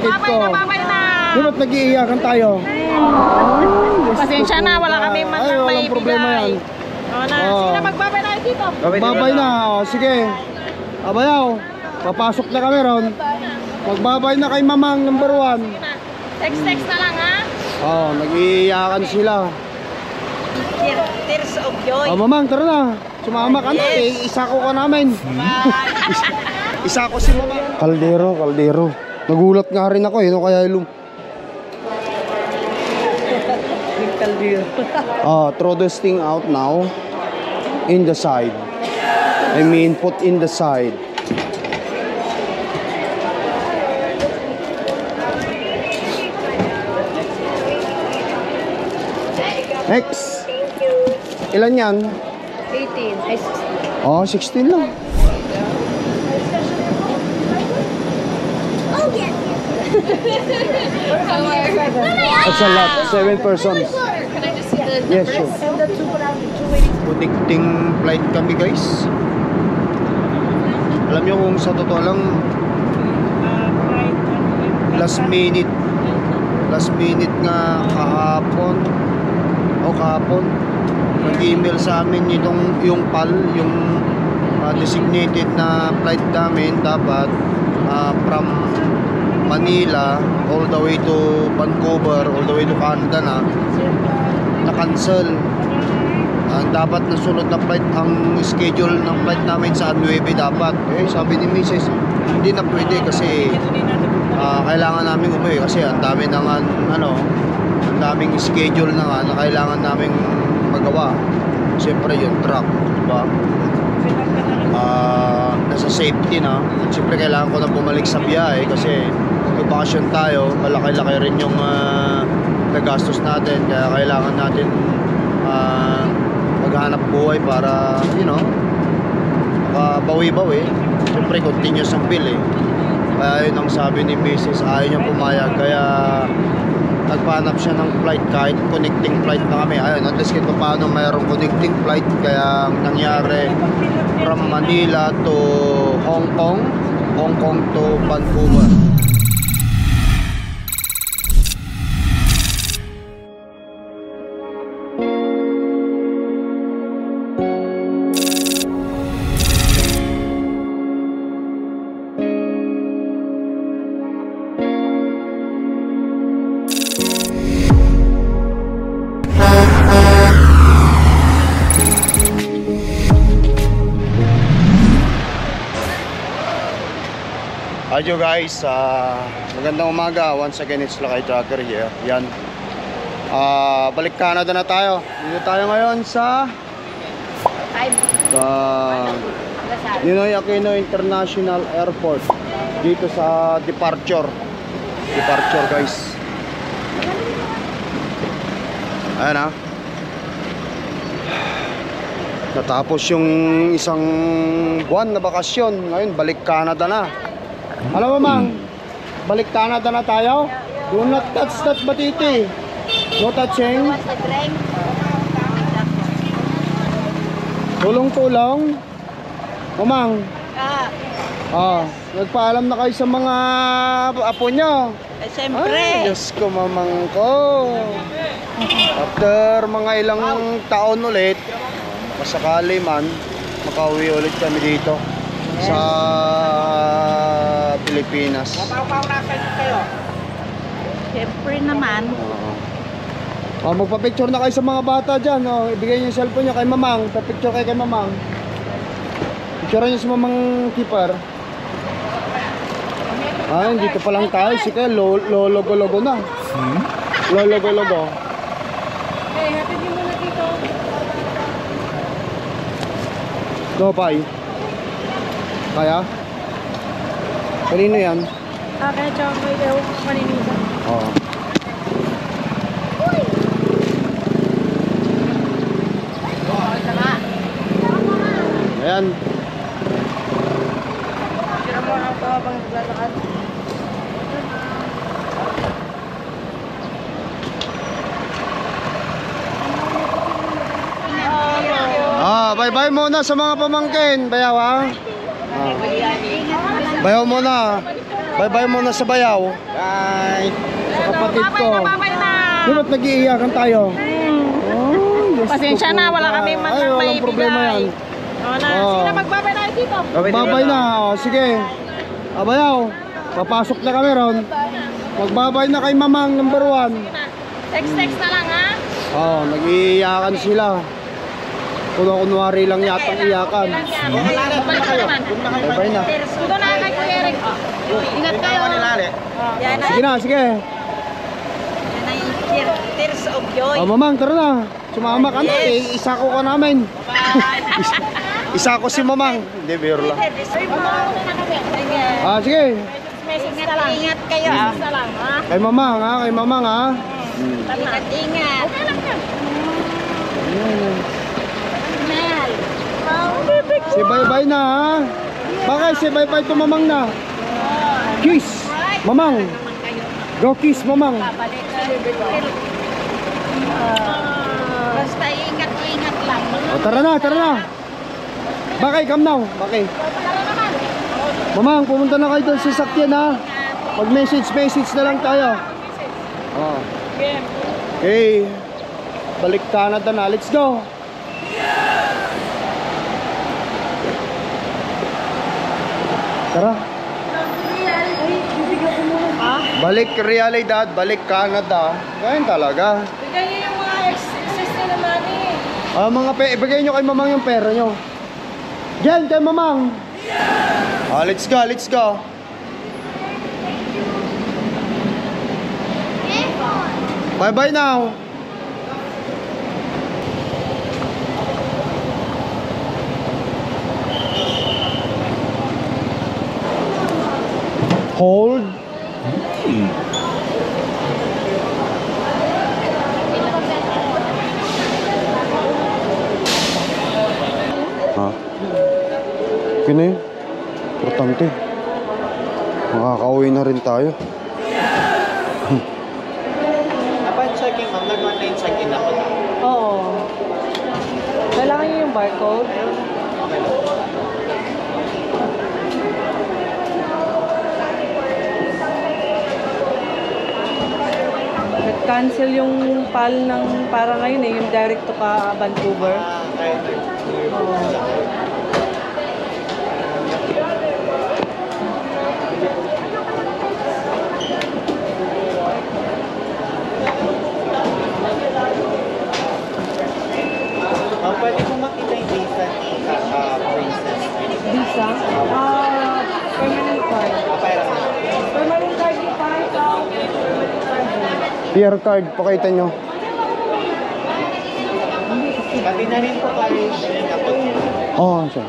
kapatid ko. Babay na. Di ba't nag-iiyakan tayo? Pasensya na, wala kami man lang may walang problema yan. Oo na. Sige na, magbabay na kayo dito. Magbabay na. Sige. Abayaw. Papasok na kami ron. Magbabay na kay Mamang number 1. Text na lang ha. Nag-iiyakan sila. Tears of joy. Mamang, tara na. Sumama ka na. Isa ko ka namin. Isa ko si Mamang. Kaldero. Nagulat nga rin ako eh. No? Kaya throw this thing out now. In the side. I mean, put in the side. Next. Ilan yan? 18. Ay, 16. Oh, 16 lang. Oh, yes. That's a lot. 7 persons. Can I just see the Yes, sure. and the two waiting? Connecting flight kami, guys. Alam nyo kung sa totoo lang, last minute nga kahapon nag-email sa amin yung PAL, yung designated na flight namin dapat from Manila all the way to Vancouver, all the way to Canada na cancel. Dapat nasunod na flight, ang schedule ng flight namin sa 9 dapat. Sabi ni Mrs. hindi na pwede kasi kailangan namin umuwi kasi ang dami na nga, ang daming schedule na kailangan naming magawa. Siyempre yung truck, diba? Nasa safety na. Siyempre kailangan ko na bumalik sa biyahe kasi mag-vacation tayo, malaki-laki rin yung nagastos natin, kaya kailangan natin maghanap buhay para makabawi-bawi. Siyempre continuous ang bill kaya yun ang sabi ni Mrs. ayaw niya pumayag, kaya nagpahanap siya ng flight kahit connecting flight na kami. Ayun, at least kahit paano mayroong connecting flight, kaya ang nangyari from Manila to Hong Kong to Vancouver. Hi guys, magandang umaga. Once again, it's Lakay Tracker here. Yan. Balik Canada na tayo. Dito tayo ngayon sa Ninoy Aquino International Airport. Dito sa departure guys. Ayan natapos yung isang buwan na bakasyon. Ngayon, balik Canada na. Alam mo, Mang, balik Canada na tayo. Do not touch that batiti. No touching. Tulong-tulong. O, Mang. Nagpaalam na kayo sa mga apo nyo. Siyempre. Diyos ko, Mamang ko. After mga ilang taon ulit, masakali man, makauwi ulit kami dito sa Pilipinas. Siyempre naman. Magpa-picture na kayo sa mga bata dyan. Ibigay niyo yung cellphone niyo kay Mamang. Pa-picture kayo kay Mamang. Picture niyo si Mamang Keeper. Dito pa lang tayo. Sige, lologo-logo na. Lologo-logo. Hatid niyo muna dito. Pay. Kaya? Kanino yan? Kaya tsaka may daw maninisa. Oo. Ayan. Tira mo ang ito habang naglalakad. Bye-bye muna sa mga pamangkin. Bayaw ha? Bayaw muna. Bye-bye muna sa bayaw. Bye. Sa kapatid ko. Babay na. Di ba't nag-iiyakan tayo? Oh, Diyos Pasensya ko na, po wala ba? kami man Ay, lang walang may problema bigay. yan. Oo na. Oh. Sige na, magbabay na kayo dito. Magbabay na. Oh, sige. Bayaw. Papasok na kami ron. Magbabay na kay Mamang number 1. Text na lang ha. Oh, nag-iiyakan sila. Kunwari lang yatang iyakan. Balik ka naman. Bye-bye na. Dito na kay Kuya Eric. Ingat kayo. Yan na. Sige na, sige. Yan na yung tears of joy. Oh, Mamang, tara na. Sumama ka na. Eh, isa ko ka namin. Isa ko si Mamang. Hindi, biro lang. Ah, sige. Ingat kayo. Basta lang ha. Kay Mamang, ha? Kay Mamang, ha? Ingat. Okay lang ka. Si bye-bye na, ha? Bakit si bye-bye to Mamang na? Kiss. Mamang. Go kiss, Mamang. Basta ingat lang. O, tara na. Bakay, come now. Bakay. Mamang, pumunta na kayo doon sa sakyan, ha? Mag-message na lang tayo. Oh. Okay. Balik Canada na. Let's go. Tara. Balik realidad, balik Canada. Ganyan talaga. Bigyan niyo yung mga excess na money. Ah, ibigay nyo kay Mamang yung pera nyo. Diyan, kay Mamang. Ah, let's go. Bye-bye now. Hold. Ha? Kino yun? Importante. Makakauwi na rin tayo. Dapat checking, ma'am. Nag-online check-in ako. Oo. Kailangan niyo yung barcode. Nag-cancel yung PAL ng para ngayon yung direct to ka Vancouver. Pwede po makita yung visa ni Princess. Visa? Permanent card. Permanent card yung PR card, pakita nyo. Pati na rin po kayo siya po. Oo, siya.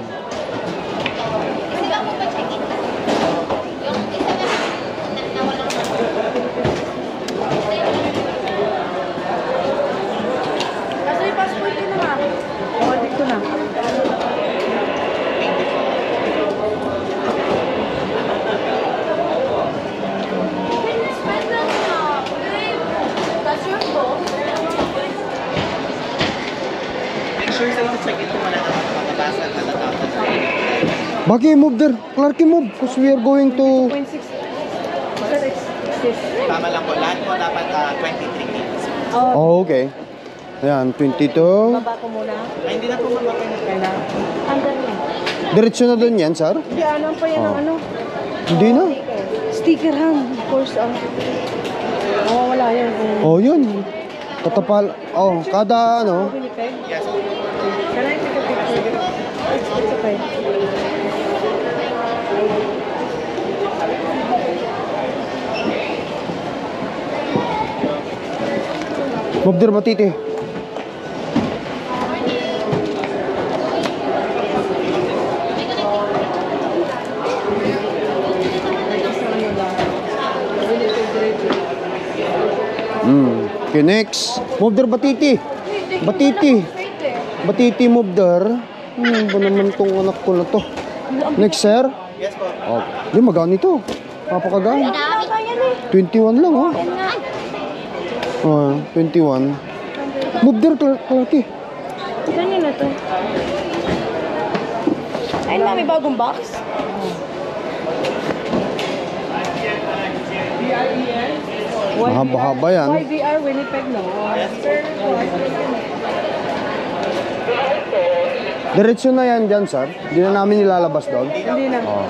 Kasi yung passport ko na. Audit ko na. Make sure sa check-in kung wala naman makabasa at matatapos. Bagi, move there. Clarky, move. Because we are going to... 2.6. Tama lang po. Lahat po dapat 23 minutes. Oh, okay. Ayan, 22. Baba ko muna. Ay, hindi na po mamapin na kailangan. Andun na. Diretso na doon yan, sir? Hindi, ano pa yan ang ano? Hindi na. Sticker han. Of course, wala yan. Oh, yun. Tatapal. Oh, kada ano. Winnipeg? Yes. Can I take a picture? It's okay. Move there, Batiti. Okay, next. Move there, Batiti. Batiti, move there. Ba naman tong anak ko na to? Next, sir. Yes po. Oh, di magani to. Napakagani. 21 lang, oh. Oh, 21. Move there, Clarky. Saan yun na to? Ayun ba, may bagong box? Mahaba-haba yan. YVR Winnipeg, no? Diretso na yan dyan, sir. Hindi na namin nilalabas doon. Hindi na. Oh.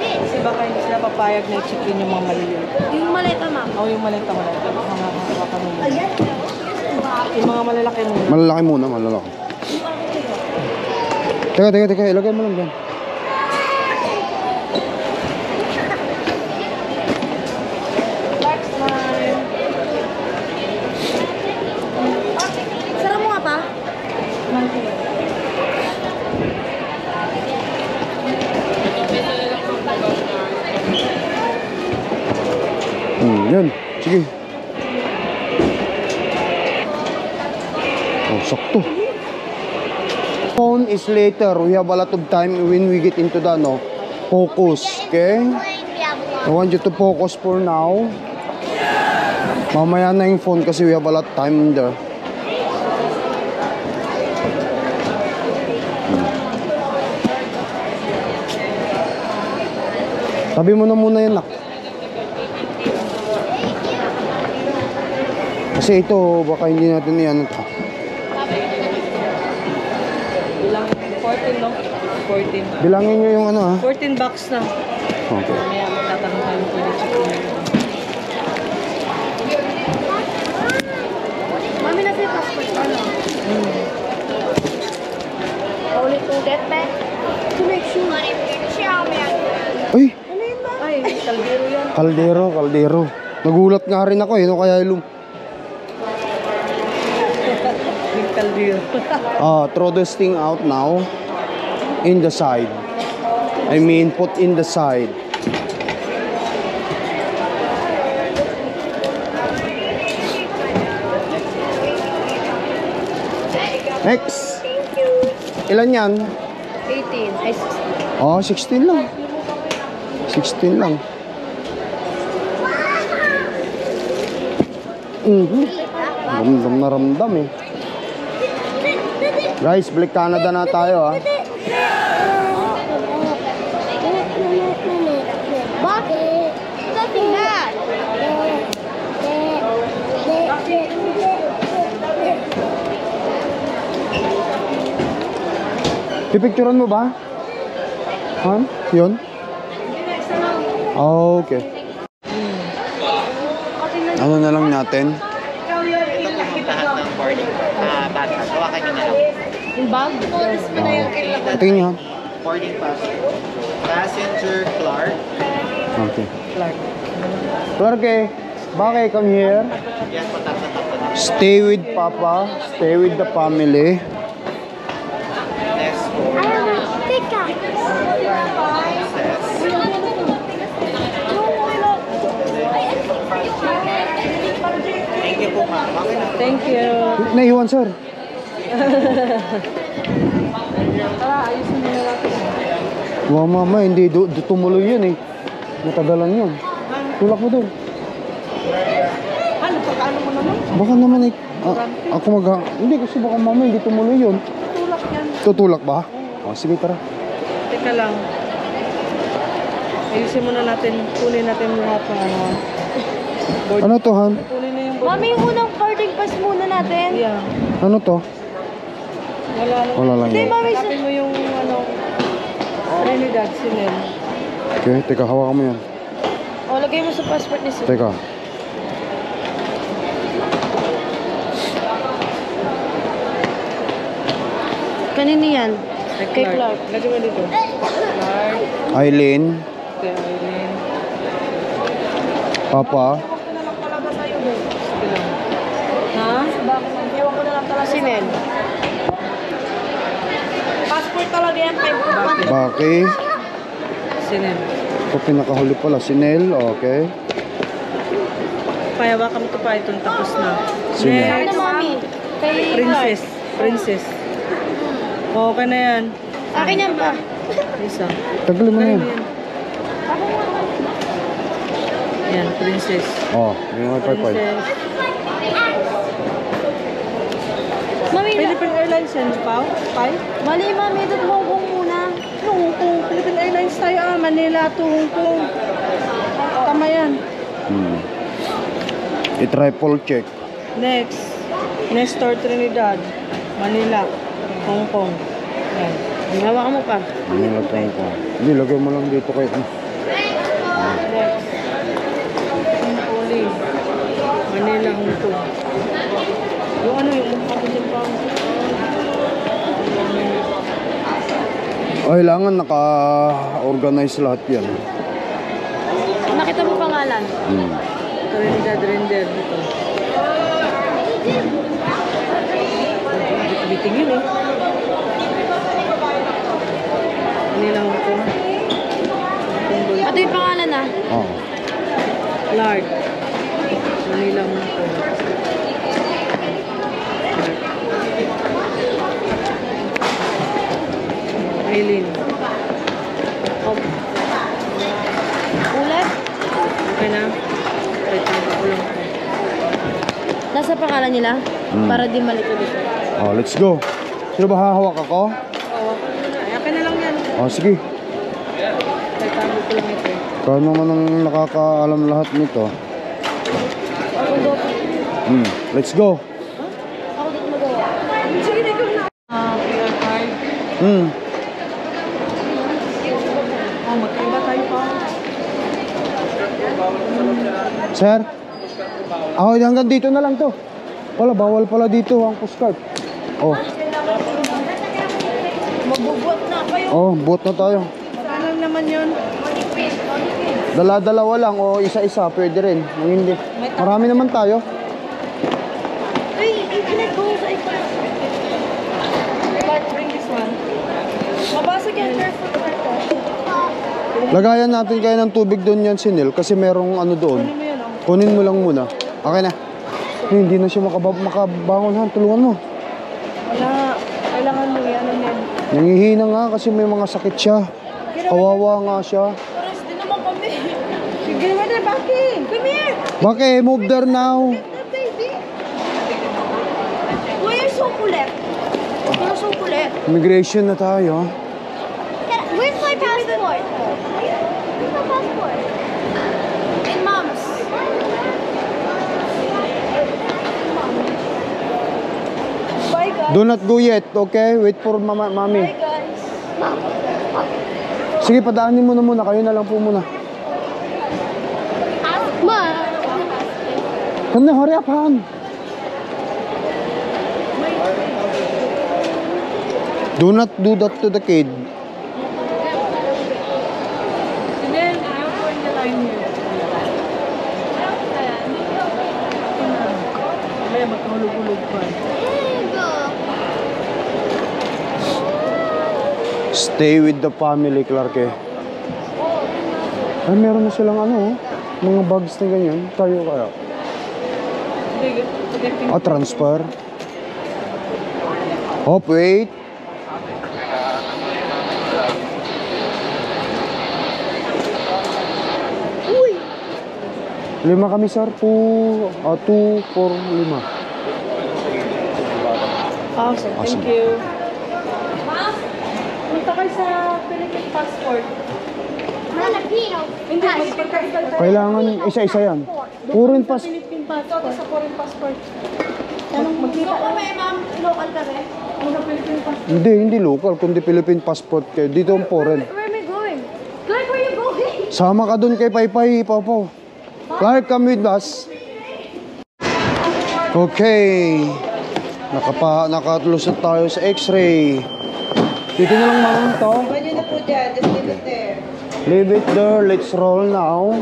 Kasi baka hindi sila papayag na i-check-in yung mga maliliit. Yung maleta, ma'am. O yung malita. Yung mga malalaki muna. Malalaki muna, malalaki. Teka. Ilagay mo lang dyan. Sarap mo nga pa? Yan. Sige. Oh, sakto. Phone is later. We have a lot of time when we get into the focus. Okay? I want you to focus for now. Mamaya na yung phone kasi we have a lot of time there. Tabi mo na muna yan, nak. Kasi ito, baka hindi natin yan ito. Bilang 14, no? 14. Bilangin nyo yung 14 bucks na. Okay. Mamaya magtatanong tayo kung i-check-in. Mami, nasa yung passport ko, no? Only to get back to make sure. Ay! Ay, kaldero yan. Kaldero. Nagulat nga rin ako no? Kaya Big kaldero. throw this thing out now. In the side. I mean, put in the side. Next. Ilan yan? 18. Ay, 16. Oh, 16 lang. 16 lang. Ramdam na ramdam eh. Guys, balik Canada na tayo Bakit? Nothing bad. Pipicturean mo ba? Han? Yun? Okay. Ano na lang natin? Lahat ng boarding bag. Hawakan nyo na lang. Yung bag? Tingin niyo. Boarding pass. Passenger Clark. Okay. Clark. Clarke, bakit come here? Yan, patak sa top na. Stay with Papa. Stay with the family. Next po. Thank you po, ma'am. Okay na. Thank you. Naiwan, sir. Tara, ayusin mo na natin. Wow, mama, hindi tumuloy yun eh. Natagalan yun. Tulak mo doon. Ano, pagkaano mo naman? Baka naman eh. Ako hindi kasi baka mama hindi tumuloy yun. Tulak yan. Tutulak ba? Oh, sige, tara. Teka lang. Ayusin muna natin. Kunin natin lahat ng board. Ano to, Han? Kunin na yung board. Mami, yung unang boarding pass muna natin. Yeah. Ano to? Wala lang. Wala lang Hindi, yun. mami. Hanapin mo yung Trinidad, Sinel. Okay, teka, hawakan mo yan. O, lagay mo sa passport ni Sir. Teka. Kanino yan? Kay Clark. Lagyan mo dito. Clark. Eileen, Kay Eileen. Papa, Sige lang. Ha? Iwan ko na lang talaga. Sinel. Passport talaga yan. Baki. Sinel. Ito pinakahuli pala, si Nel, okay. Payawa kami ito pa itong tapos na. Sino? Ano, mami? Kay Princess. Princess. Okay na yan. Akin yan ba? Isa. Tagalin mo na yan. Yan, princess. Oh, yung wifi. Princess. Mami, Philippine Airlines yan, Pao? Pai? mali, mami. Ito Hong Kong muna. Hong Kong. Philippine Airlines tayo Manila to Hong Kong. Tama yan. I-triple check. Next. Nestor Trinidad. Manila. Hong Kong. Yan. Hinawa mo pa. Manila to Hong Kong. Hindi, lagay mo lang dito kayo. Next. Simpoli. Manila, Hong Kong. Yung ano yung mukha ko dyan pa. Kailangan naka-organize lahat yan. Nakita mo pangalan? Trinidad Render dito. Biting yun eh. Manila, Hong Kong. Ito yung pangalan ah. Oo. Lard. Manila, Hong Kong. Eileen. Ulit? Okay na? Wait, tama ko lang. Nasa pangalan nila? Para di malikod ito. Oh, let's go. Sino ba hahawak ako? Oo, ako na. Akin na lang yan. Oh, sige. Wait, tama ko lang ito. Ikaw naman ang nakakaalam lahat nito. Let's go. Ako dito magawa. Sige na ikaw na. PR card. Oh, magkaiba tayo pa. Sir? Hanggang dito na lang to. Wala, bawal pala dito ang postcard. Oh. Magbubuhat na kayo. Oh, boot na tayo. Saan lang naman yun? Dala-dalawa lang o isa-isa, pwede rin. Kung hindi. Marami naman tayo. Ay, internet ko sa ipa. Bring this one. Mabasag yan, careful. Lagayan natin kayo ng tubig doon yan, Sinil, kasi merong ano doon. Ano mo yan, oh? Kunin mo lang muna. Okay na. Hindi na siya makabangon, ha. Tulungan mo. Wala. Kailangan mo yan. Ano yan? Nangihina nga kasi may mga sakit siya. Kawawa nga siya. Pares din naman kami. Sige naman na, bakit? Come here. Bakit? Move there now. Baby. Why are you so kulit? You're so kulit. Immigration na tayo. Where's my passport? Where's my passport? In mom's. Bye guys. Do not go yet, okay? Wait for mami. Bye guys. Sige, padaanin mo na muna. Kayo na lang po muna. Ma. Come na, hurry up, Han. Do not do that to the kid. Sinel, ayaw ko in the line here. Mamaya magkahulog-hulog pa. Stay with the family, Clark, eh. Ay, meron na silang ano, oh. Mga bags na ganyan. Tayo kaya. Transfer. Oh, wait. Uy. 5 kami, sir. 2, 4, 5. Awesome, thank you. Punta kayo sa Philippine passport. Filipino. Hindi, magpagkaigal tayo. Kailangan isa-isa yan. Foreign pass. Philippine passport. Sa foreign passport. Magkita kami, ma'am. Local kami. Ano Philippine passport? Hindi local, kundi Philippine passport kayo. Dito ang foreign. Where am I going? Clark, where are you going? Sama ka dun kay Paypay, Papaw. Clark, come with us. Okay. Nakalusot tayo sa x-ray. Dito na lang mga to. Pwede na po dyan. Just leave it there. Leave it there. Let's roll now.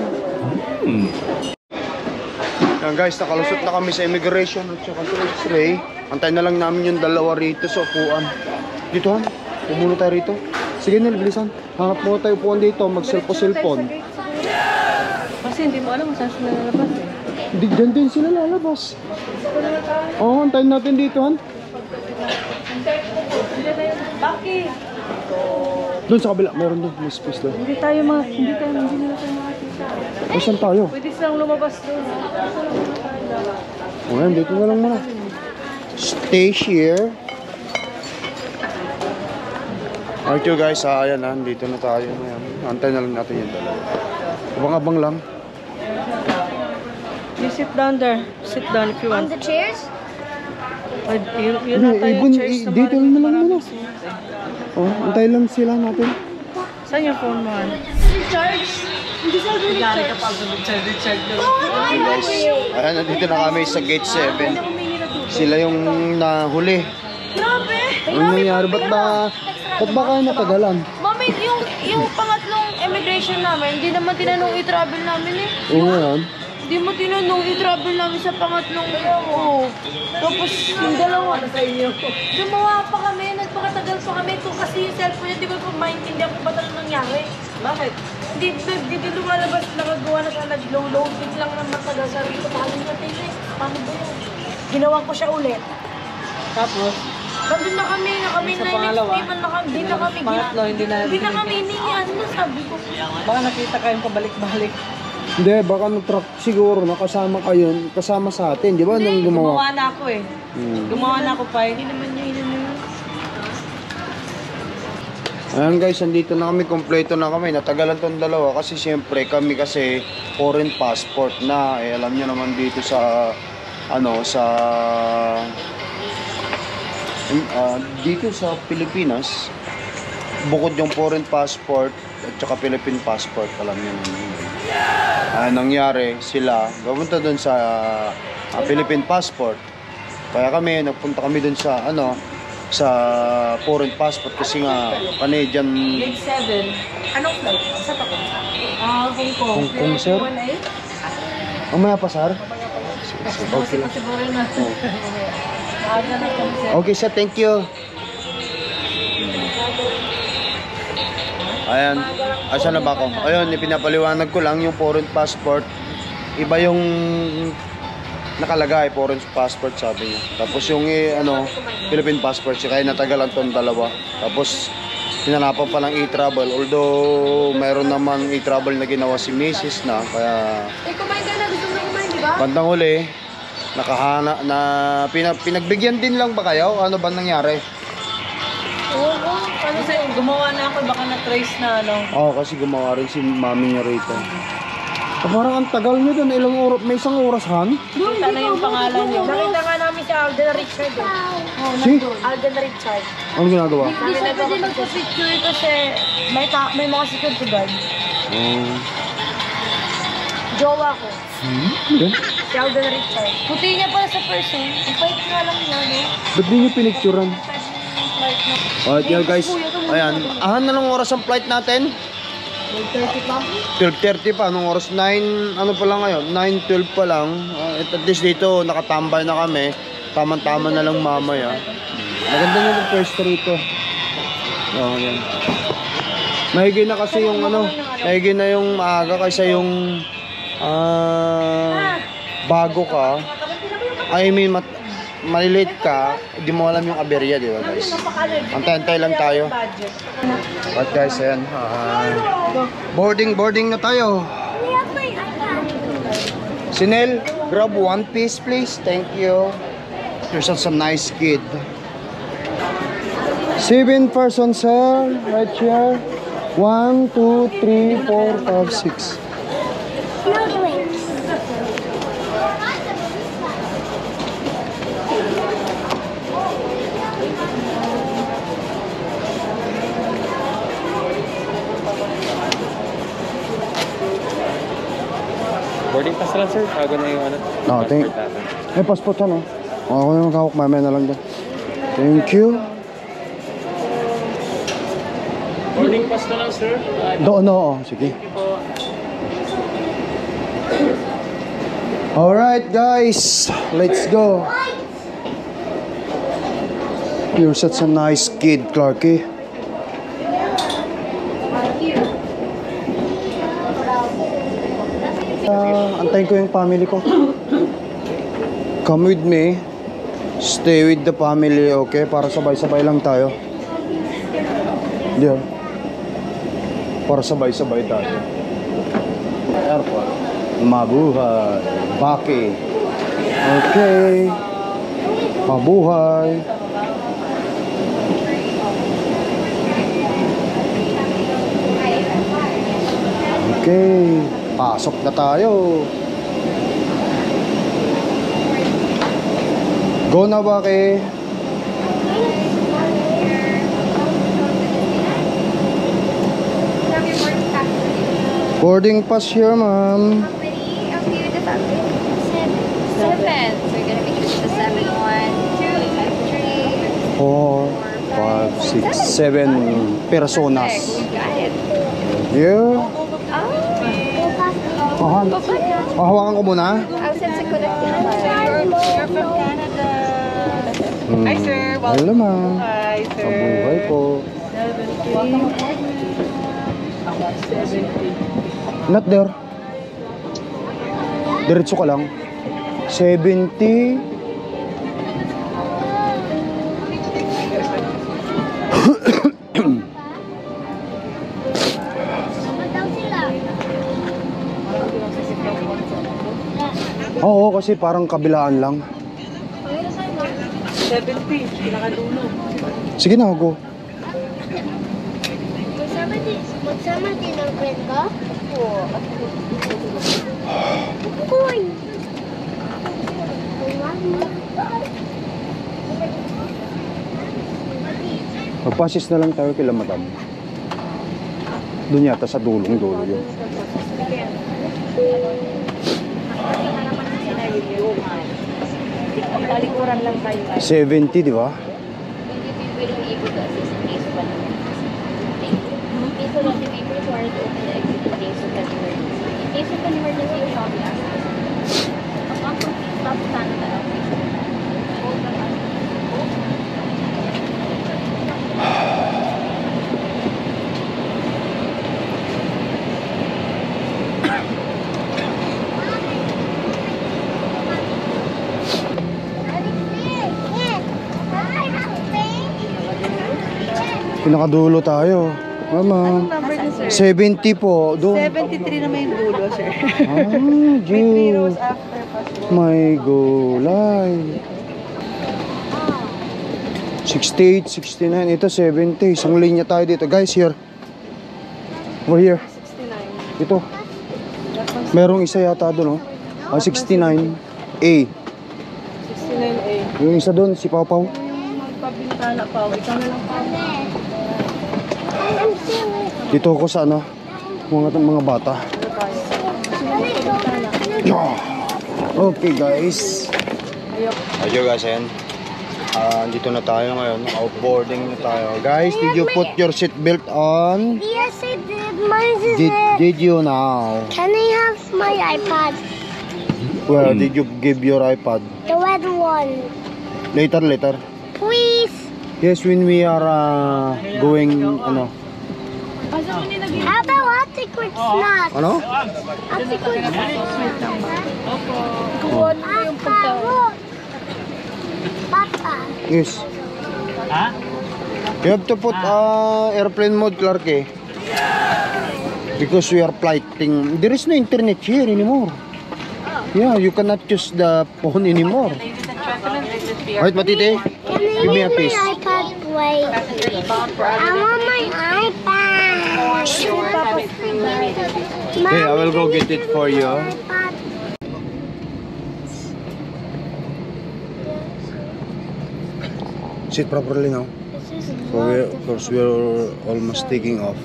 Yan guys, nakalusot na kami sa immigration at saka sa x-ray. Antayin na lang namin yung dalawa rito sa upuan. Dito han, pumuno tayo rito. Sige Nel, bilisan. Hanap mo tayo upuan dito, mag-cellphone. Kasi hindi mo alam kung saan sila lalabas eh. Hindi, dyan din sila lalabas. Oo, antayin natin dito han. Bakit? Doon sa kabila, meron doon. May space doon. Hindi nila tayo makakita. Saan tayo? Pwede silang lumabas doon. O yan, dito na lang muna. Stay here. Alright you guys, ayan na, dito na tayo. Ayan. Antay na lang natin yung dalawa. Abang-abang lang. You sit down there. Sit down if you On want. the chairs? Yun na tayo Ibon, chairs na dito maraming- na lang muna. maraming seats. Oh, antay lang sila natin. Saan yung phone mo? Charge? Hindi sa Galing ka pa sa Richard. Okay guys, ayan, nandito na kami sa gate 7. Sila yung nahuli. Grabe! Ano nangyari? Ba't ba kayo natagalan? Mami, yung pangatlong immigration namin, hindi naman tinanong i-travel namin eh. Oo nga. Hindi mo tinanong i-travel namin sa pangatlong oo. Tapos yung dalawa na sa inyo. Gumawa pa kami, nagpakatagal pa kami. Kung kasi yung cellphone niya, di ba kung maintindihan kung ba talagang nangyari? Bakit? Hindi lumalabas, nakagawa na siya, nag-loading lang ng matagal. Sabi ko, paano natin eh? Paano ba yun? Ginawa ko siya ulit. Tapos, Nandun na kami Sa na pangalawa? hindi na kami Pangatlo, hindi na Hindi na kami hiningian na sabi ko. baka nakita kayong pabalik-balik. Hindi, baka nag-truck siguro, nakasama kayo, kasama sa atin, di ba? Nung gumawa. Gumawa na ako eh. Gumawa na ako pa eh. Hindi naman niya yun. Ayan guys, andito na kami, kompleto na kami. Natagalan tong dalawa kasi siyempre kami kasi foreign passport na. Eh, alam nyo naman dito sa, dito sa Pilipinas, bukod yung foreign passport at saka Philippine passport, alam nyo naman. Nangyari sila, pumunta dun sa Philippine passport. Kaya kami, nagpunta kami dun sa, sa foreign passport kasi nga Canadian. Grade 7. Anong flight? Sa pa ko? Hong Kong. Hong Kong, sir? 1A? Mamaya pa, sir? Okay. Siguro na. Aga na kami sir. Okay, sir, thank you. Ayan, asa na ba ako? Ayun, ipinapaliwanag ko lang yung foreign passport. Iba yung nakalagay, foreign passport sabi niya. Tapos yung Philippine passport, siya kaya natagalan tong dalawa. Tapos tinanapan pa ng e-travel. Although mayroon naman e-travel na ginawa si Mrs. na, kaya Kumain ka na, gusto mo kumain, di ba? bandang huli, pinagbigyan din lang ba kayo? Ano ba nangyari? Oo, Kasi gumawa na ako, baka na-trace na Oo, kasi gumawa rin si mami niya rito. Parang ang tagal niyo doon, ilang oras, may isang oras, Han? Kita na yung pangalan niyo. Nakita nga namin si Alden Richard eh. Si? Alden Richard. Ano ginagawa? Hindi siya pwede magpa-picture kasi may mga security guard. Jowa ko. Okay. Si Alden Richard. Puti niya pala sa person. Ang pait nga lang niya, no? Ba't di niyo pinicturan? Flight na. Alright, yeah, guys. Ayan, ahan na lang oras ang flight natin? 12:30 pa. 12:30 pa, anong oras? 9, ano pa lang ngayon? 9:12 pa lang. At least dito, nakatambay na kami. Tama-tama na lang mamaya. Maganda nga yung pwesto rito. Oo, yan. Mahigay na kasi yung mahigay na yung maaga kaysa yung bago ka. I mean, malilate ka, hindi mo alam yung aberya, di ba guys? Antay-antay lang tayo. But guys, ayan. Boarding na tayo. Sinel, grab one piece please. Thank you. You're such a nice kid. 7 persons, sir. Right here. 1, 2, 3, 4, 5, 6. No drinks. Boarding pass lang sir, bago na yung Oh, thank you. May passport ano? Ako na maghawak, mamaya na lang doon. Thank you. Boarding pass na lang sir. Doon, oo. Sige. Alright guys, let's go. You're such a nice kid, Clarky. Antayin ko yung family ko. Come with me. Stay with the family, okay? Para sabay-sabay lang tayo. Yeah. Para sabay-sabay tayo. Airport. Mabuhay. Baki. Okay. Mabuhay. Okay, pasok na tayo. Go na ba kay? Boarding pass here, ma'am. How many of you the family? Seven. So we're gonna make it to 7, 1, 2, 3, 4, 5, 6, 7 personas. We got it. Yeah. Oh, Hawakan ko muna. I'll send sa connecting line. You're from Canada. Hi, sir. Hello, ma'am. Hi, sir. Mabuhay po. 70. Ako, 70. Not there. Diretso ka lang. 70. Oo, kasi parang kabilaan lang. 70. Pinakadulo. Sige na, go. Magsama din ang friend ko? Oo. Uy! Magpasis na lang tayo kila madam. Doon yata sa dulong-dulo yun. Talikuran lang tayo. 70, di ba? Pinakadulo tayo. Mama. Number niyo, sir? 70 po. Doon. 73 na may dulo, sir. Ah, May 3 rows Diyos. after passport. My gulay. 68, 69. Ito 70. Isang linya tayo dito. Guys, here. Over here. 69. Ito. Merong isa yata doon, oh. Ah, 69. A. 69A. Yung isa doon, si Pau Pau. Yung magpabintana pa. Ikaw na lang pa. Dito ako sa ano, mga bata. Yeah. Okay guys. Ayun guys, ayan. Dito na tayo ngayon. Outboarding na tayo. Guys, did you put your seat belt on? Yes, I did. Mine is Did you now? Can I have my iPad? Where did you give your iPad? The red one. Later. Please. Yes, when we are going, ano? How about Secret Snack? Ano? Secret Snack. Kuha mo yung Papa, look. Papa. Yes. You have to put airplane mode, Clark, eh. Because we are flighting. There is no internet here anymore. Yeah, you cannot use the phone anymore. Wait, Matite. Give me a piece. My iPad. Wait. I want my iPad. Okay, I will go get it for you. iPad. Sit properly now. So of course, we're almost taking off.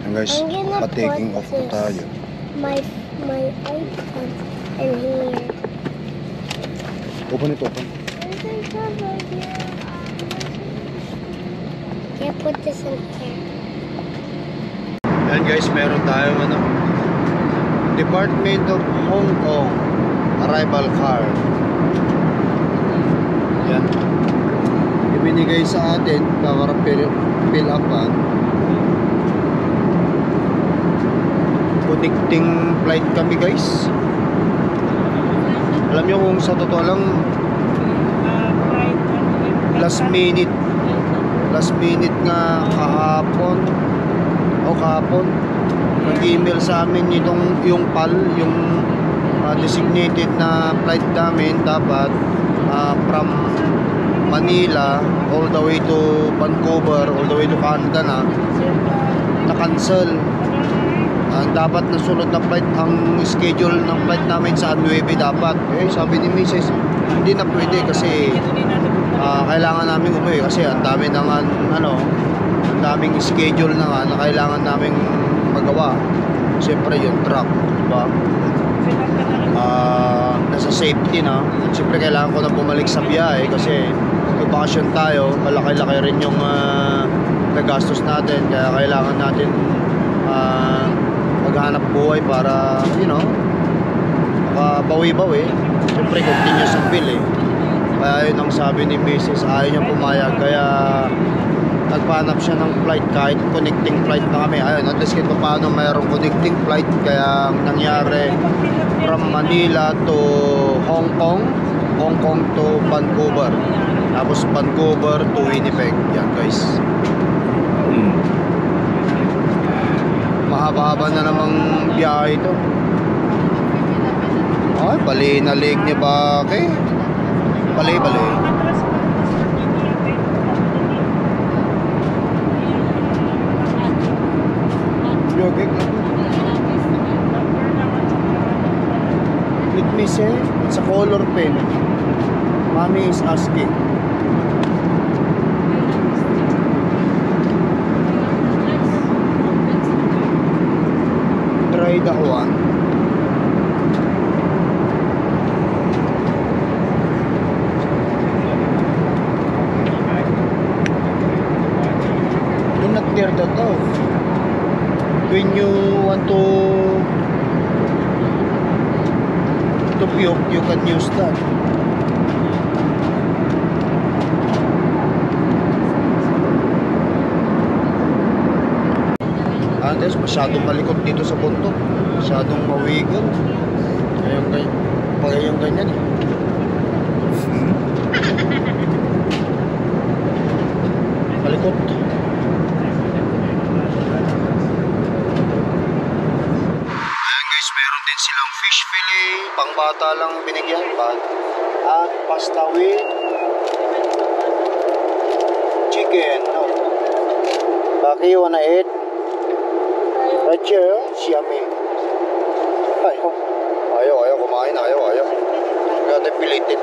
And guys, I'm gonna pa-taking put off na this. tayo. My iPad in here. Open it, open. Yeah, put this in here. Yan guys, meron tayong ano, Department of Hong Kong arrival card. Yan. Ibinigay sa atin para fill upan. Connecting flight kami guys. Alam nyo kung sa totoo lang, last minute nga kahapon nag-email sa amin yung PAL, yung designated na flight namin dapat from Manila all the way to Vancouver, all the way to Canada na cancel. Ang dapat na sunod na flight, ang schedule ng flight namin sa 9 dapat. Sabi ni Mrs. hindi na pwede kasi kailangan namin umuwi kasi ang dami ng ang daming schedule na kailangan naming magawa. Siyempre yung truck, diba? Nasa safety na. Siyempre kailangan ko na bumalik sa biyahe kasi bakasyon tayo, malaki-laki rin yung nagastos natin, kaya kailangan natin maghanap buhay para makabawi-bawi. Siyempre continuous ang bill kaya yun ang sabi ni Mrs. ayaw niya pumayag, kaya nagpahanap siya ng flight kahit connecting flight na kami. Ayun, at least kahit paano mayroong connecting flight, kaya ang nangyari from Manila to Hong Kong, Hong Kong to Vancouver, tapos Vancouver to Winnipeg. Yan guys, mahaba-haba na namang biyahe ito. Ay, bali na leg ni Bake. Bali. Let me say, it's a color pen. Mommy is asking. Try that one. Do not tear that off. When you want to puke, you can use that. Guys, masyadong malikot dito sa bundok, masyadong mawigal. Pag yung ganyan malikot. Guys, meron din silang fish fillet, pangbata lang binigyan at pasta with chicken. Baki, you wanna eat? Right here, yummy. Ayaw kumain, ayaw. Gotta pilitin.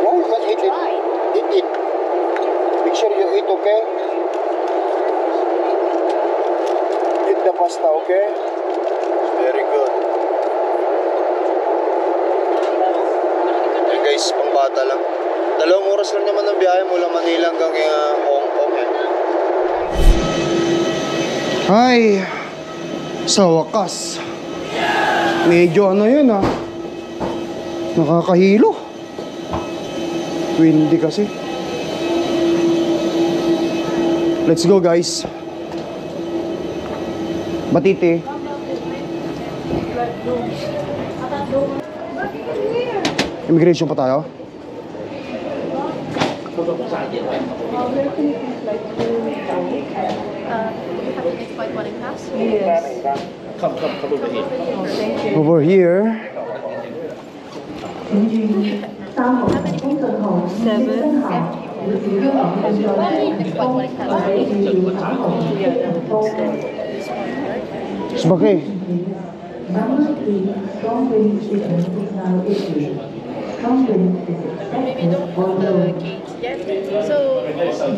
No, you can eat it. Eat it. Make sure you eat, okay? Eat the pasta, okay? Very good. Hey guys, pangbata lang. 2 oras lang naman ang biyahe mula Manila hanggang Hong Kong. Ay, sa wakas. Medyo yun nakakahilo. Windy kasi. Let's go guys. Batiti. Immigration pa tayo. You have to exploit boarding pass? Yes. Come over here. Thank you. Over here. How many people? 7. Exploit boarding pass. Sabagay. Maybe don't have the gates yet. So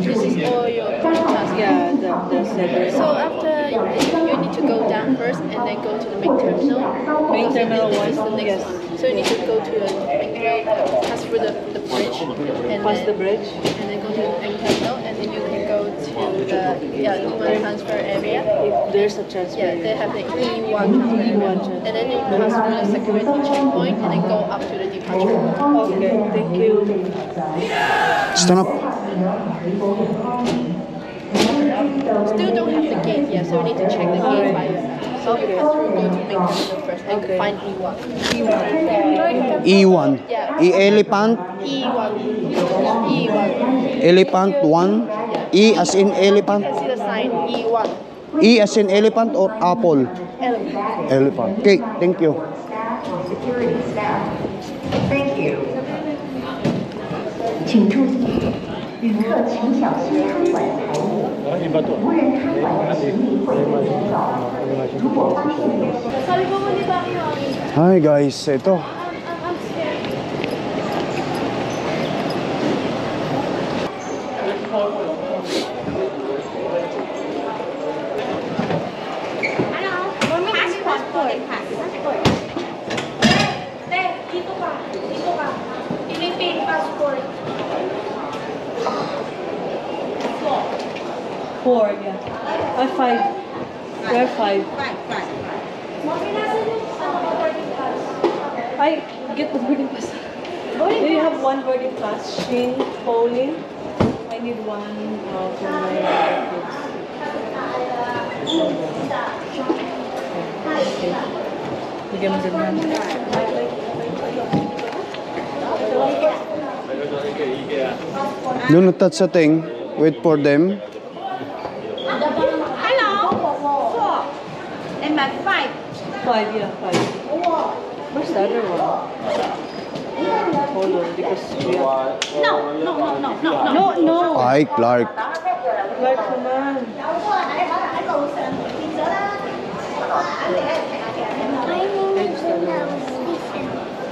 this is all your task. Yeah, the 7. So after you need to go down first and then go to the main terminal. Main terminal This is the one, next yes. one. So you need to go to the main terminal, pass through the bridge, and Pass the then, bridge. and then go to the main terminal, and then you can go to the E1 transfer area. If there's a transfer. Yeah, they have the E1 transfer area. And then you pass through the security checkpoint and then go up to the departure. Okay, thank you. Stand up. Still don't have the gate yet, so we need to check the gate by yourself. So you pass through, go to main terminal first, and Okay. find E1. E1. Yeah. E-elephant. E1. E1. Elephant 1. E as in elephant. You can see the sign E1. E as in elephant or apple? Elephant. Elephant. Okay, thank you. security staff. Thank you. 请注意，旅客请小心看管财物，无人看管的行李会被捡走。如果发现有 Sabi ko mo, di ba, Kiwami? Hi guys, ito. I'm scared. Te, dito ka. Dito ka. Philippine passport. 4, yeah. 5. We're 5. Mami, nasan yung boarding pass? I get the boarding pass. Do you have one boarding pass? Shin, Pauline? I need one for my kids. Okay. Bigyan mo din namin. Do not touch the thing. Wait for them. Number 5. 5, yeah, 5. Where's the other one? Hold on, because we have... No. Hi, Clark. Clark naman.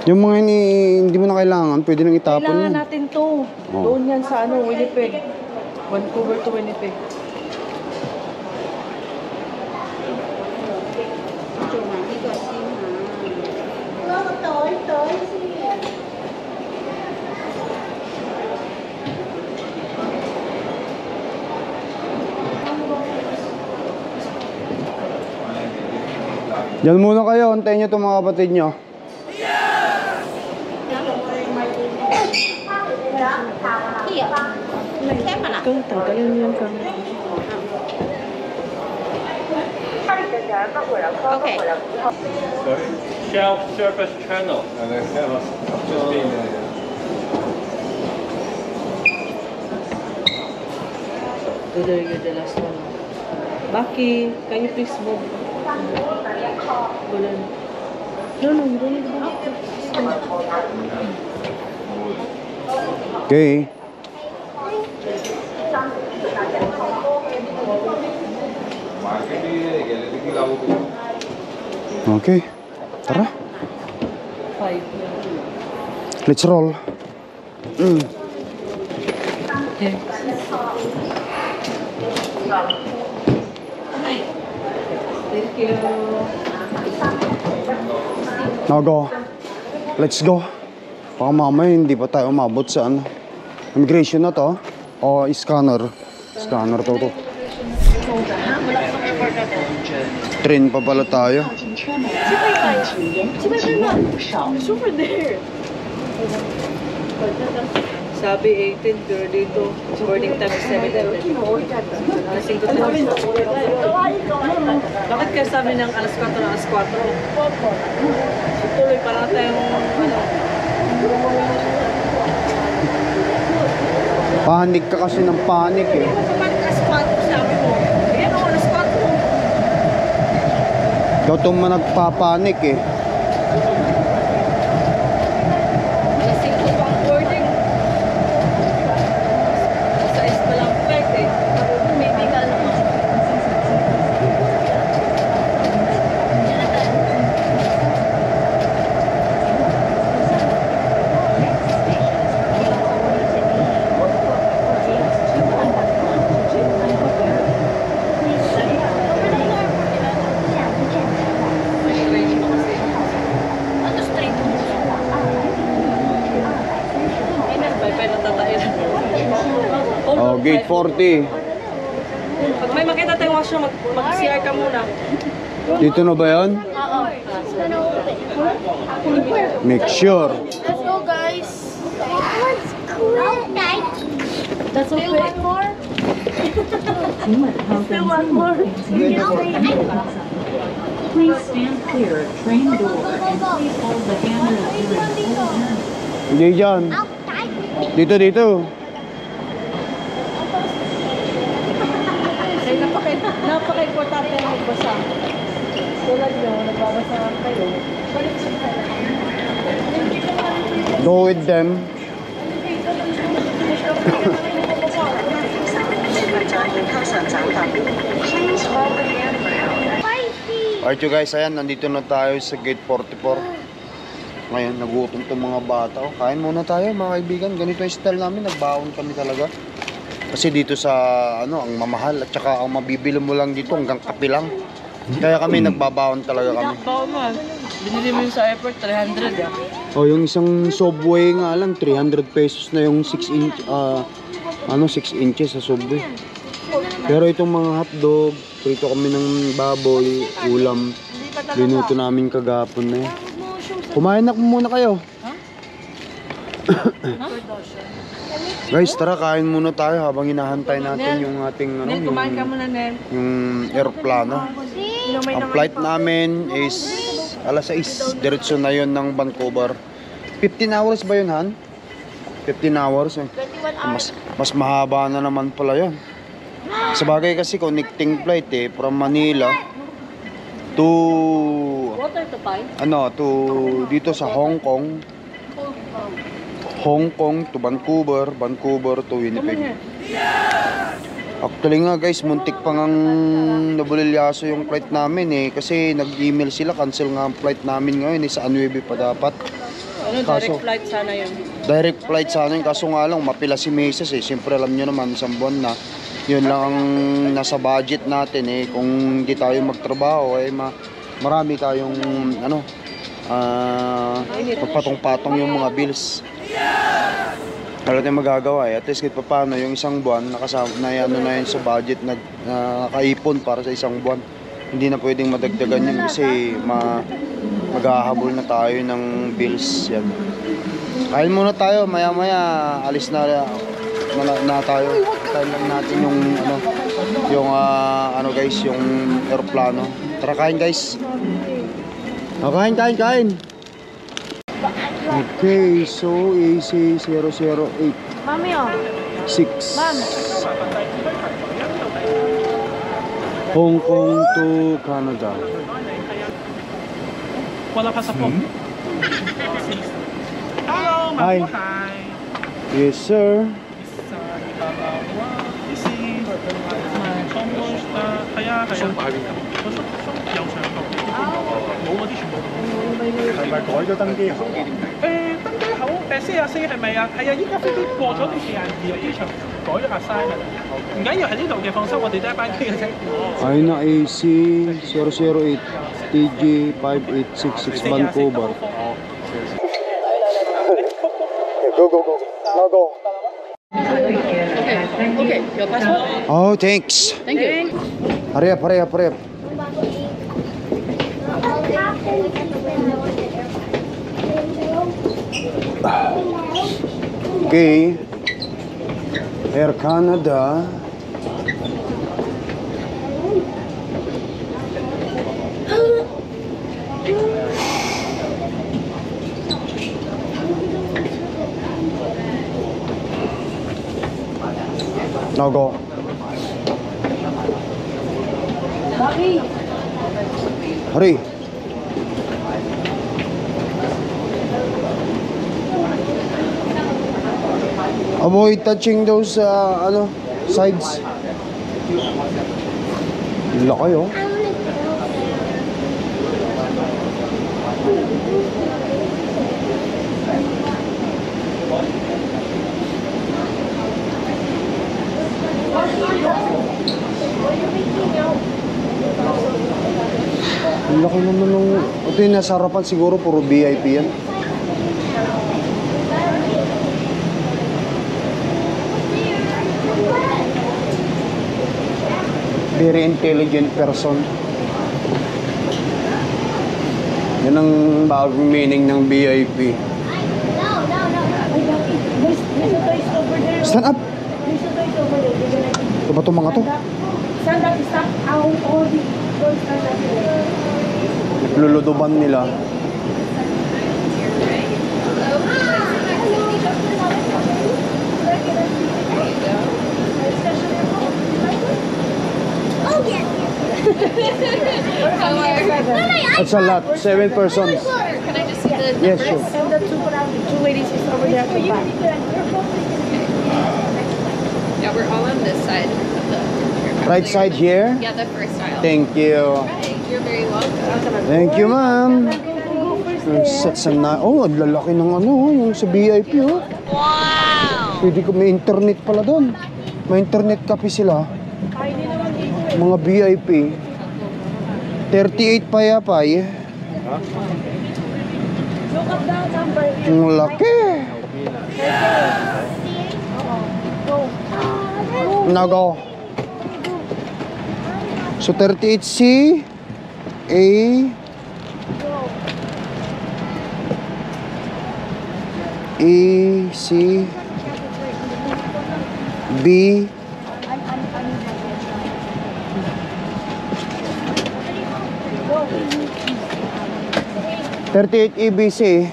Yung mga hindi mo na kailangan, pwede nang itapon Kailangan yun. natin to. Oh. Doon yan sa Winnipeg. Vancouver to Winnipeg. Diyan muna kayo, antayin nyo itong mga kapatid nyo. Kung tanggalin mo yung camera. Okay. Shelf surface channel. So there you go, the last one. Baki, can you please move? Bulan. No, you don't need to move. Okay. Okay. Tara. 5. Let's roll. Okay. Thank you. Now go. Let's go. Baka mamaya hindi pa tayo umabot sa ano. Immigration na to. O scanner. Scanner to. Train pa pala tayo. It's over there. Sabi 18 pero dito boarding time is 7:30. Lasing ko tayo. Bakit kaya sabi ng alas 4 na alas 4? Tuloy para tayong ano. Panik ka kasi ng panik eh. Alas 4 sabi mo. Ayan o, alas 4. Ikaw itong nagpapanik eh. Lasing ko pa ang boarding. Sa is pa lang flight eh. Maybe ka lang. Oh, gate 40. Pag may makita tayong washroom, mag-CR ka muna. Dito na ba yan? Make sure. Let's go, guys. That's okay. One more? Still one more. Please stand clear of train door and please hold the handle of your hand. Hindi dyan. Dito. Ay, napaka-importante na magbasa. Tulad nyo, nagbabasa kayo. Balik siya. Go with them. Alright you guys, ayan, nandito na tayo sa gate 44. Ngayon, nagutom tong mga bata. Oh, kain muna tayo mga kaibigan. Ganito yung style namin, nagbaon kami talaga. Kasi dito sa, ano, ang mamahal. At saka ang mabibili mo lang dito hanggang kape lang. Kaya kami nagbabaon talaga kami. Baon mo. Binili mo yung sa airport, 300 ah. Oh, yung isang Subway nga lang, 300 pesos na yung 6 inches sa Subway. Pero itong mga hotdog, prito kami ng baboy, ulam, linuto namin kagapon na yun. Kumain na muna kayo. Guys, tara, kain muna tayo habang hinahantay natin yung ating ano, Kumain ka muna, Nel. yung aeroplano. Ang flight namin is alas 6, diretso na yun ng Vancouver. 15 hours ba yun, Han? 15 hours eh. Mas mahaba na naman pala yun. Sabagay kasi connecting flight eh, from Manila to Water to pine? to dito sa Hong Kong to Vancouver, Vancouver to Winnipeg. Actually nga guys, muntik pa ngang nabulilyaso yung flight namin eh, kasi nag-email sila, cancel nga ang flight namin ngayon eh, sa Anuebe pa dapat. Ano, direct flight sana yun? Direct flight sana yun, kaso nga lang mapila si Mrs. eh, siyempre alam nyo naman, isang buwan na. Yun lang ang nasa budget natin eh, kung hindi tayo magtrabaho eh, marami tayong ano, magpatong-patong yung mga bills. Wala tayong magagawa eh, at least kahit pa paano yung isang buwan nakasama na yan sa budget na nakaipon para sa isang buwan. Hindi na pwedeng madagdagan yun kasi maghahabol na tayo ng bills yan. Kain muna tayo, maya-maya alis na tayo. Tayo lang natin yung guys, yung aeroplano. Tara, kain guys. Kain. Okay, so AC008 Mami, oh. 6 Ma'am. Hong Kong to Canada. Wala ka sa phone. Hello, Hi. Hi. Yes, sir. Aina AC 008 TG 5866 Vancouver. Go. Now go. Okay, your passport? Oh, thanks. Thank you. Hurry up. Okay. Air Canada. Now go. Hurry. Avoid touching those sides. Laki oh. Ang laki naman nung... Ito yung nasa harapan siguro, puro VIP yan. Very intelligent person. Yan ang bagong meaning ng VIP. Stand up! Ito ba itong mga to? Stand up, stop. Luluduban nila. That's a lot. 7 persons. Can I just see the the Yes, numbers? sure. And the two ladies is over there at the back. Yeah, we're all on this side of the Right side here. Yeah, the first aisle. Thank you. Right, you're very welcome. Thank you, ma'am. Oh, ang lalaki ng ano, yung sa VIP, oh. Wow! Pwede ko, may internet pala doon. May internet cafe sila. Mga VIP. 38 payapay. Look at that number. Ang laki. Nago. So 38C A C B 38 EBC.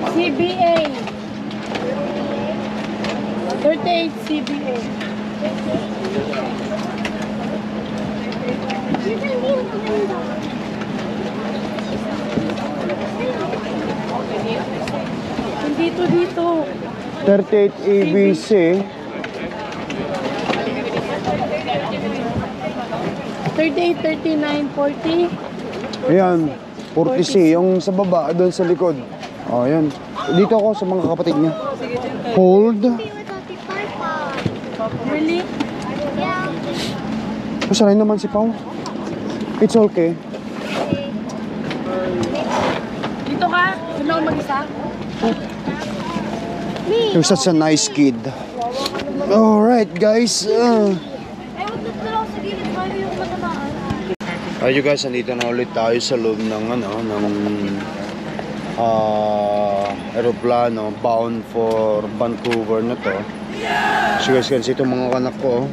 CBA. 38 CBA. Dito. 38 EBC. 38, 39, 40. Ayan, 40C. Yung sa baba, doon sa likod. Oh, ayan. Dito ako sa mga kapatid niya. Hold. Really? Masanay naman si Pao. It's okay. Dito ka? Doon ako mag-isa? You're such a nice kid. Alright, guys. You guys, andito na ulit tayo sa loob ng aeroplano bound for Vancouver na to. So guys, kasi itong mga anak ko,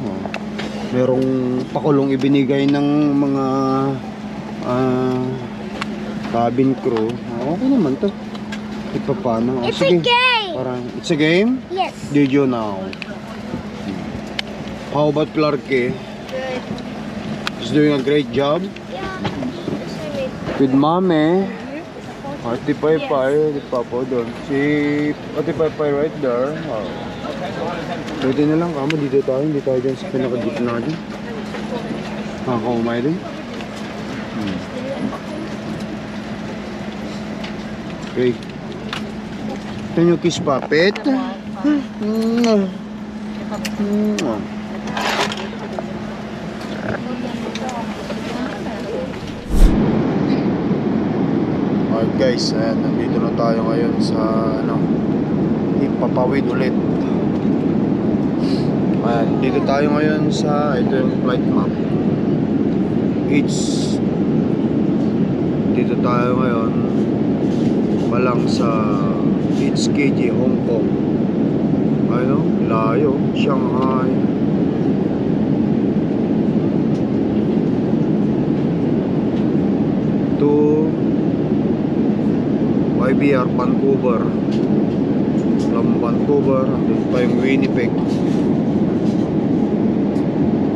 merong pakulong ibinigay ng mga cabin crew. Okay naman to. Ito paano? It's a game! Parang, it's a game? Yes. Did you know? How about Clarky? Good. He's doing a great job. Yeah. With Mame. Ate Paypay, di Papa doon. Si Ate Paypay right there. Oh. Pwede na lang kamo, dito tayo. Hindi tayo dyan sa pinaka-gitna dyan. Nakakaumay din. Okay. Can you kiss Puppet? Alright guys, nandito na tayo ngayon sa Ipapawid ulit. Ayan, dito tayo ngayon sa ito yung flight map. Dito tayo ngayon palang sa HKG Hong Kong. Ayun, layo, Shanghai. To YBR Vancouver. From Vancouver, doon pa yung Winnipeg.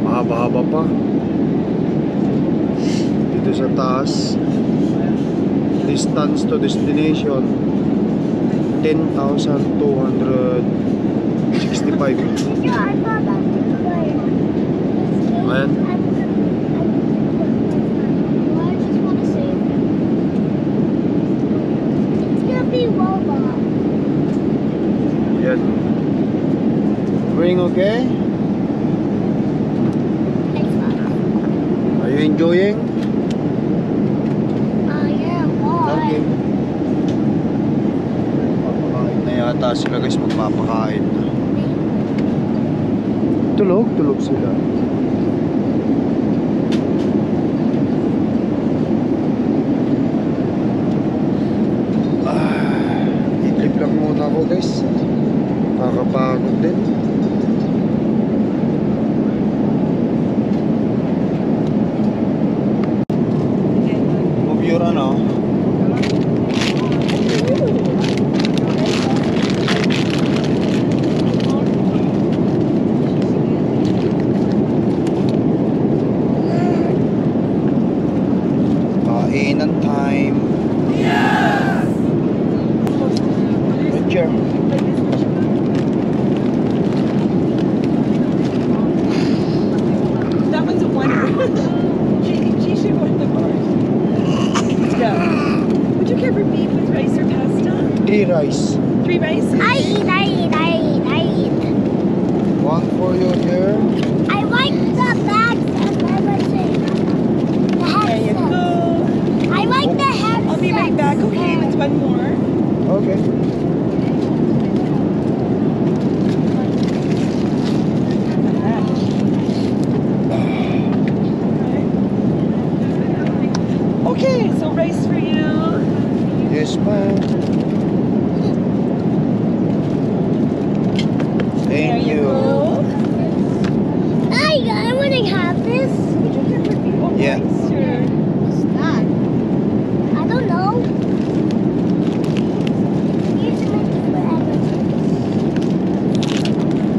Mahaba-haba pa. Dito sa taas, distance to destination 10,265. Ayan. Ayan. Going okay? Are you enjoying? Okay. Papakain na yata sila guys, magpapakain na. Tulog sila. I-trip lang muna ako guys. Nakakapagod din. Move your chair. That one's a winner. she should win the part. Let's go. Would you care for beef with rice or pasta? 3 rice. 3 rices? I eat. One for you here. I like the bags and everything. The There you headsets. go. I like the headsets. I'll be right back, okay? With one more. Okay. Okay, so rice for you. Yes, ma'am. There Thank you you. go. I want to have this. Would you care for beef or Yeah. rice or... What's that? I don't know.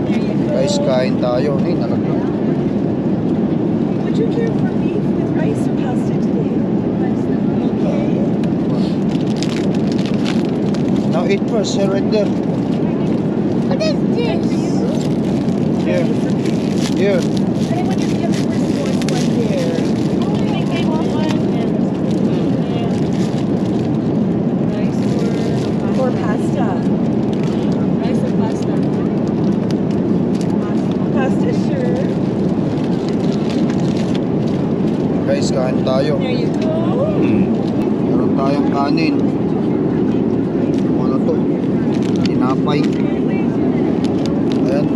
There you go. Guys, kain tayo. Ay, nalaglag. Would you care for beef with rice or pasta today? Okay. Now eat first, sir, right there. What is this? Here. Here. And I wonder if you have the first one there. I think they want one. And rice or pasta. Rice or pasta? Pasta, sure. Guys, kain tayo. There you go. Meron tayong kanin. Ano to? Tinapay. Ayan.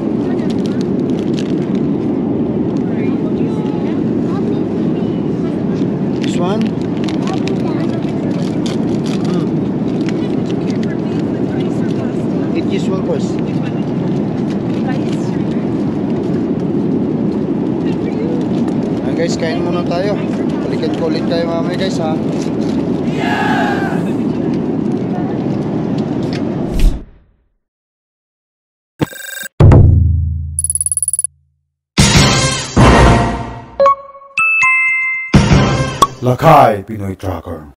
This one? Care for beef with rice or pasta? Eat this one first. Which one? Rice, sure. Good for you. Ayan guys, kain muna tayo. Balikan ko ulit tayo mamaya guys ha. Lakay Pinoy Tracker.